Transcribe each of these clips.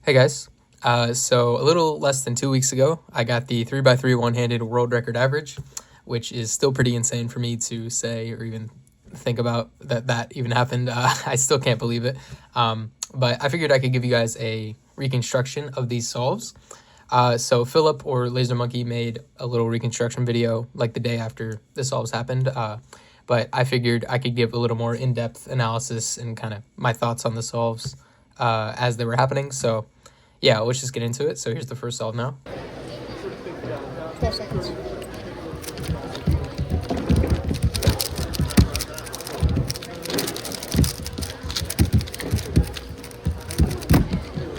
Hey guys, so a little less than 2 weeks ago, I got the 3x3 one-handed world record average, which is still pretty insane for me to say or even think about that even happened. I still can't believe it, but I figured I could give you guys a reconstruction of these solves. So Philip or Laser Monkey made a little reconstruction video like the day after the solves happened, but I figured I could give a little more in-depth analysis and kind of my thoughts on the solves as they were happening. So yeah, let's just get into it. So here's the first solve now. 12 seconds.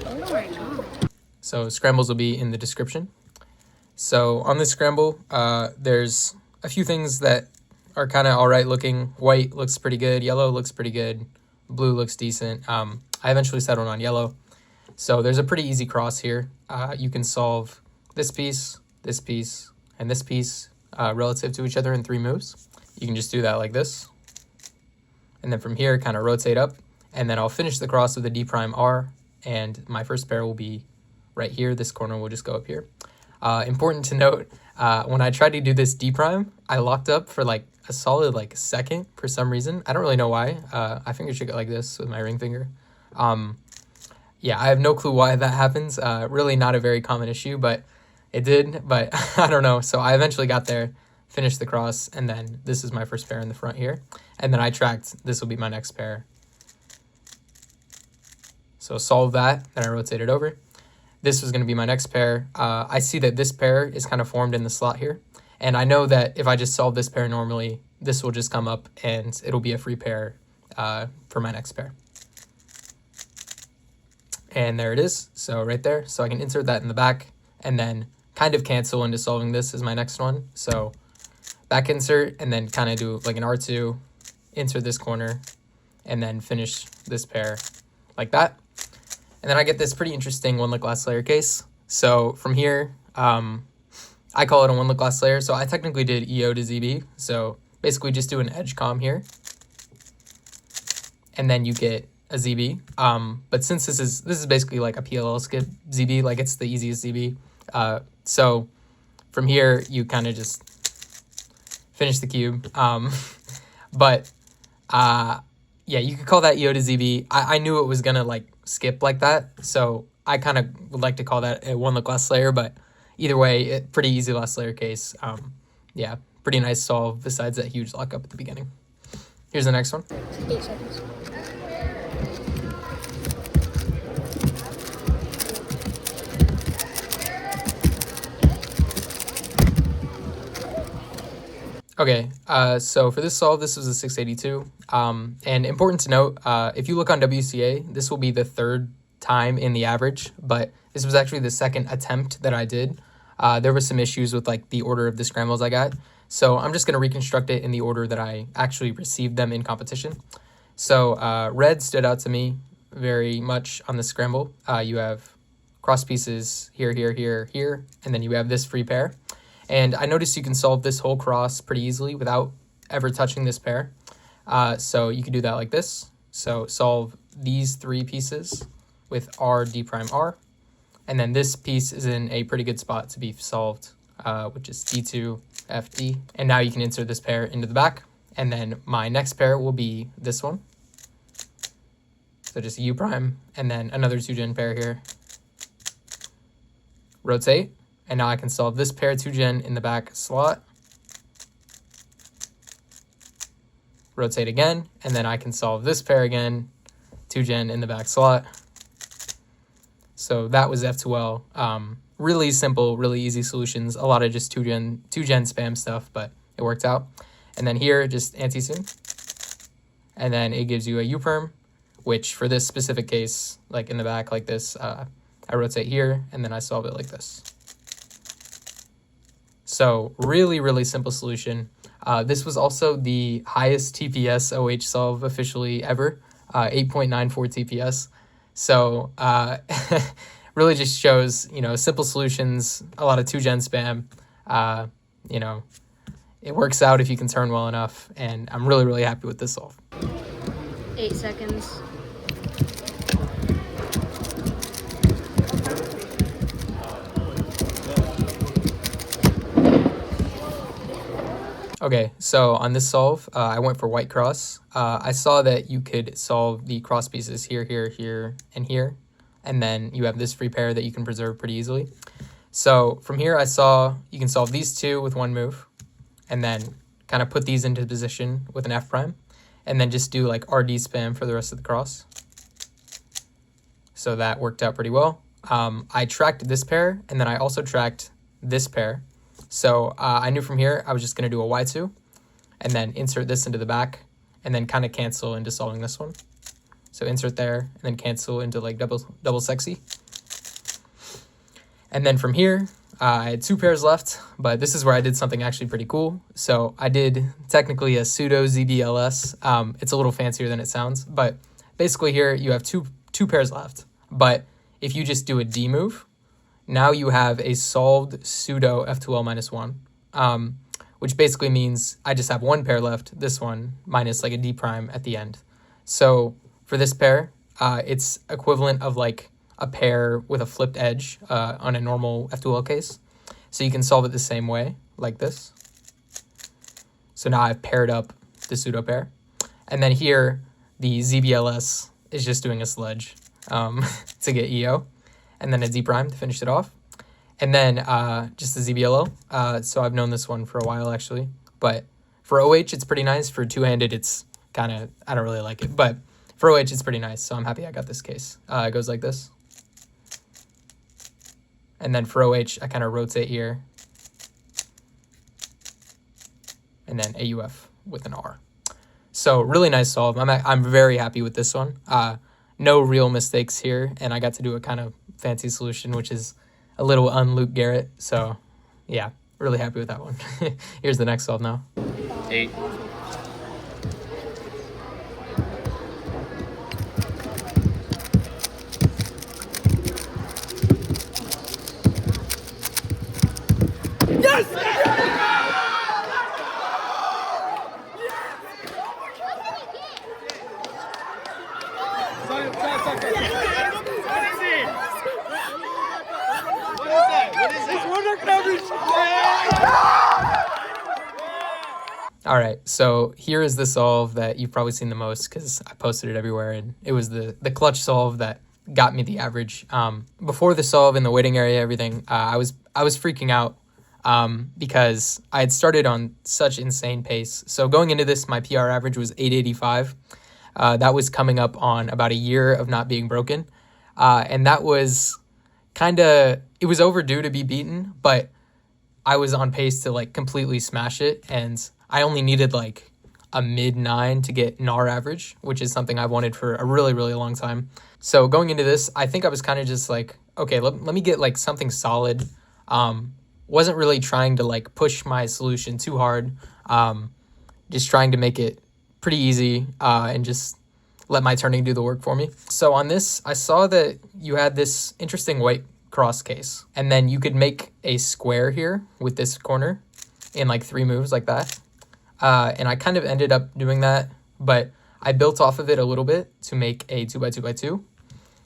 Oh my god. So Scrambles will be in the description. So on this Scramble, there's a few things that are kind of all right looking. White looks pretty good. Yellow looks pretty good. Blue looks decent. I eventually settled on yellow. So there's a pretty easy cross here. You can solve this piece, and this piece relative to each other in 3 moves. You can just do that like this. And then from here, kind of rotate up. And then I'll finish the cross with a D prime R. And my first pair will be right here. This corner will just go up here. Important to note, when I tried to do this D prime, I locked up for like a solid second for some reason. I don't really know why. I finger shook it like this with my ring finger. Yeah, I have no clue why that happens. Really not a very common issue, but it did. But I don't know. So I eventually got there, finished the cross, and then this is my first pair in the front here. And then I tracked, this will be my next pair. So solve that, then I rotate it over. This was going to be my next pair. I see that this pair is kind of formed in the slot here. And I know that if I just solve this pair normally, this will just come up and it'll be a free pair for my next pair. And there it is. So right there. So I can insert that in the back and then kind of cancel into solving this as my next one. So back insert and then kind of do like an R2, insert this corner, and then finish this pair like that. And then I get this pretty interesting one-lit glass layer case. So from here, I call it a one-lit glass layer. So I technically did EO to ZB. So basically just do an edge com here. And then you get a ZB. But since this is basically like a PLL skip ZB, like it's the easiest ZB. So from here, you kind of just finish the cube. Yeah, you could call that EO to ZB. I knew it was gonna like skip like that, so I kind of would like to call that a one-lit glass layer, but either way, pretty easy glass layer case. Yeah, pretty nice solve besides that huge lockup at the beginning. Here's the next one. 8 seconds. Okay, so for this solve, this was a 682. And important to note, if you look on WCA, this will be the 3rd time in the average, but this was actually the 2nd attempt that I did. There were some issues with like the order of the scrambles I got. So I'm just going to reconstruct it in the order that I actually received them in competition. So red stood out to me very much on the scramble. You have cross pieces here, here, here, here, and then you have this free pair. And I noticed you can solve this whole cross pretty easily without ever touching this pair. So you can do that like this. So solve these 3 pieces with R, D prime, R. And then this piece is in a pretty good spot to be solved, which is D2, F, D. And now you can insert this pair into the back. And then my next pair will be this one. So just U prime, and then another 2-gen pair here. Rotate. And now I can solve this pair 2-gen in the back slot. Rotate again, and then I can solve this pair again, 2-gen in the back slot. So that was F2L. Really simple, really easy solutions. A lot of just 2-gen spam stuff, but it worked out. And then here, just anti-zoom. And then it gives you a U-perm, which for this specific case, like in the back like this, I rotate here, and then I solve it like this. So really, really simple solution. This was also the highest TPS OH solve officially ever, 8.94 TPS. So really just shows, simple solutions, a lot of 2-gen spam. It works out if you can turn well enough, and I'm really, really happy with this solve. 8 seconds. Okay, so on this solve, I went for white cross. I saw that you could solve the cross pieces here, here, here, and here. And then you have this free pair that you can preserve pretty easily. So from here, I saw you can solve these two with one move. And then kind of put these into position with an F prime. And then just do like RD spam for the rest of the cross. So that worked out pretty well. I tracked this pair, and then I also tracked this pair. So I knew from here I was just going to do a Y2 and then insert this into the back and then kind of cancel into solving this one. So insert there and then cancel into like double sexy. And then from here, I had two pairs left, but this is where I did something actually pretty cool. So I did technically a pseudo ZBLS. It's a little fancier than it sounds, but basically here you have two pairs left. But if you just do a D move, now you have a solved pseudo F2L minus 1, which basically means I just have one pair left, this one, minus like a D prime at the end. So for this pair, it's equivalent of like a pair with a flipped edge on a normal F2L case. So you can solve it the same way, like this. So now I've paired up the pseudo pair. And then here, the ZBLS is just doing a sledge to get EO. And then a D prime to finish it off. And then just the ZBLO. So I've known this one for a while, actually. But for OH, it's pretty nice. For two-handed, it's kind of, I don't really like it. But for OH, it's pretty nice. So I'm happy I got this case. It goes like this. And then for OH, I kind of rotate here. And then AUF with an R. So really nice solve. I'm very happy with this one. No real mistakes here. And I got to do a kind of fancy solution, which is a little un-Luke Garrett. So yeah, really happy with that one. Here's the next solve now. 8. All right, so here is the solve that you've probably seen the most because I posted it everywhere, and it was the clutch solve that got me the average. Before the solve in the waiting area, everything, I was freaking out because I had started on such insane pace. So going into this, my PR average was 885. That was coming up on about a year of not being broken, and that was it was overdue to be beaten, but I was on pace to like completely smash it, and I only needed like a mid-9 to get NAR average, which is something I've wanted for a really, really long time. So going into this, I think I was kind of just like, okay, let me get like something solid. Wasn't really trying to like push my solution too hard. Just trying to make it pretty easy and just let my turning do the work for me. So on this, I saw that you had this interesting white cross case, and then you could make a square here with this corner in like 3 moves like that. And I kind of ended up doing that, but I built off of it a little bit to make a 2x2x2.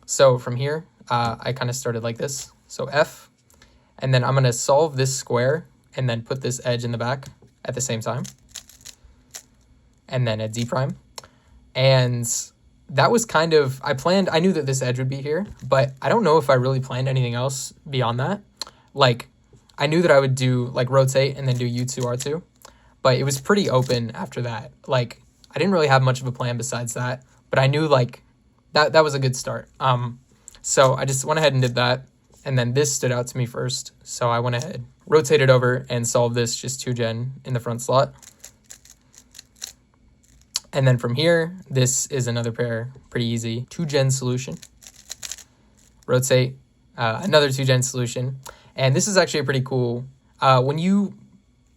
So from here, I kind of started like this. So F, and then I'm going to solve this square and then put this edge in the back at the same time. And then a D prime. And that was kind of, I knew that this edge would be here, but I don't know if I really planned anything else beyond that. Like, I knew that I would do like rotate and then do U2, R2. But it was pretty open after that. Like, I didn't really have much of a plan besides that, but I knew like that was a good start. So I just went ahead and did that, and then this stood out to me first. So I went ahead, rotated over, and solved this just 2-gen in the front slot. And then from here, this is another pair, pretty easy, 2-gen solution. Rotate, another 2-gen solution, and this is actually a pretty cool. When you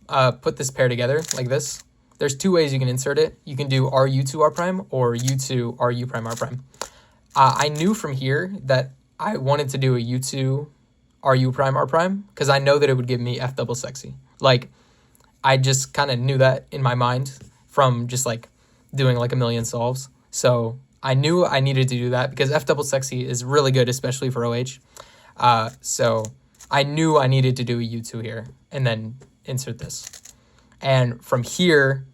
put this pair together like this, there's 2 ways you can insert it. You can do RU2 R prime or U2 RU prime R prime. I knew from here that I wanted to do a U2 RU prime R prime because I know that it would give me F double sexy. Like, I just kind of knew that in my mind from just like doing like a million solves. So I knew I needed to do that because F double sexy is really good, especially for OH. So I knew I needed to do a U2 here and then insert this. And from here,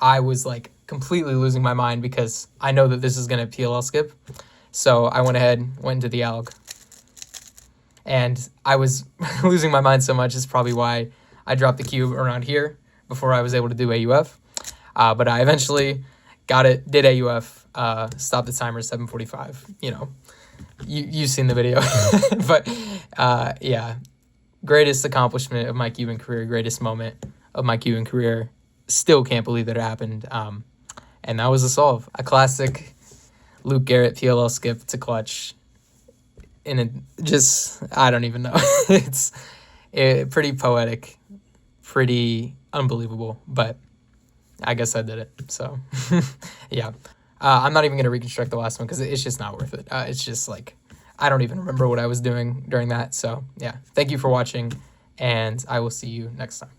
I was like completely losing my mind because I know that this is going to PLL skip. So I went into the alg. And I was losing my mind so much is probably why I dropped the cube around here before I was able to do AUF. But I eventually got it, did AUF, stopped the timer at 7:45. You know, you've seen the video. But yeah, greatest accomplishment of my cubing career, greatest moment of my cubing career. Still can't believe that it happened. And that was a solve. A classic Luke Garrett PLL skip to clutch. And it just, I don't even know. It's pretty poetic, pretty unbelievable, but I guess I did it. So, yeah. I'm not even going to reconstruct the last one because it's just not worth it. It's just like, I don't even remember what I was doing during that. So, yeah. Thank you for watching, and I will see you next time.